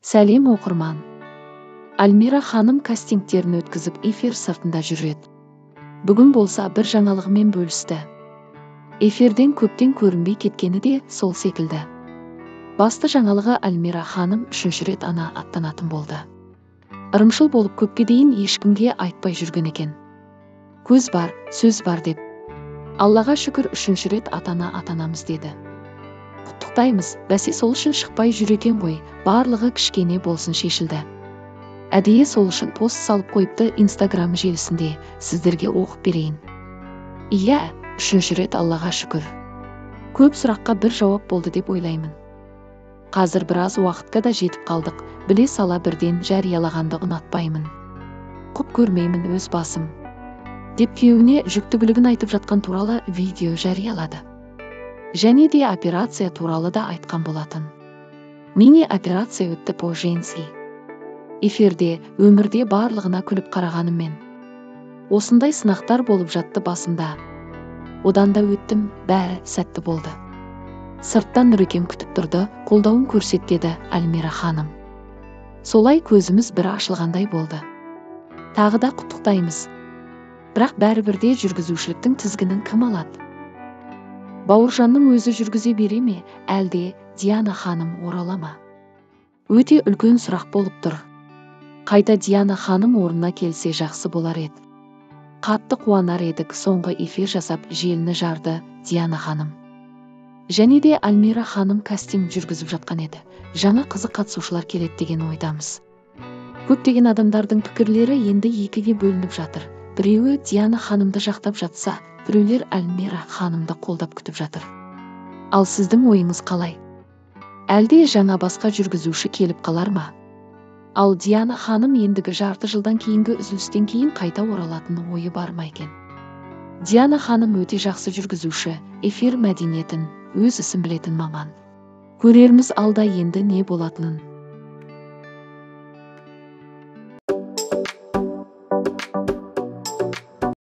Сәлем оқырман. Альмира ханым кастингтерін өткізіп эфир сыртында жүреді. Бүгін болса бір жаңалығымен бөлісті. Эфирден көптен көрінбей кеткені де сол секілді. Басты жаңалығы Альмира ханым 3-ші рет ана аттанатын болды. Ырымшыл болып көпке дейін ешкімге айтпай жүрген екен. Көз бар, сөз бар деп. Аллаға шүкір 3-ші рет атанамыз деді. Құттықтаймыз, бәсе сол үшін шықпай жүр екен ғой, барлығы кішкене болсын шешілді. Әдейі сол үшін пост салып қойыпты Instagram желісінде, сіздерге оқып берейін. Иә, 3-ші рет Аллаға шүкір. Көп сұраққа бір жауап болды деп ойлаймын. Қазір біраз уақытқа да жетіп қалдық, біле сала бірден жариялағанды ұнатпаймын. Құп көрмеймін өз басым. Деп күйеуіне жүктілігін айтып жатқан туралы видео жариялады. Және де операция туралы да айтқан болатын. Мини операция өтті по-женски. Эфирде, өмірде барлығына күліп қарағаныммен. Осындай сынақтар болып жатты басымда. Одан да өттім, бәрі сәтті болды. Сырттан Нұрекем күтіп тұрды, қолдауын көрсетеді Альмира ханым. Солай көзіміз бір ашылғандай болды. Тағы да құттықтаймыз. Бірақ бәрібірде жүргізушіліктің тізгінін кім алады? Бауыржанның өзі жүргізе бере ме, әлде Диана ханым орала ма? Өте үлкен сұрақ болып тұр. Қайта Диана ханым орнына келсе жақсы болар еді. Қатты қуанар едік, соңғы эфир жасап желіні жарды Диана ханым. Және де Альмира ханым кастинг жүргізіп жатқан еді. Жаңа қызық қатысушылар келеді деген ойдамыз. Көптеген адамдардың пікірлері енді екіге бөлініп жатыр. Біреуі Диана ханымды жақтап жатса, біреулер Альмира ханымды қолдап күтіп жатыр. Ал сіздің ойыңыз қалай? Әлде жаңа басқа жүргізуші келіп қалар ма? Ал Диана ханым ендігі жарты жылдан кейінгі үзілістен кейін қайта оралатын ойы бар ма екен? Диана ханым өте жақсы жүргізуші, эфир мәдениетін, өз ісін білетін маман. Көрерміз алда енді не болатынын.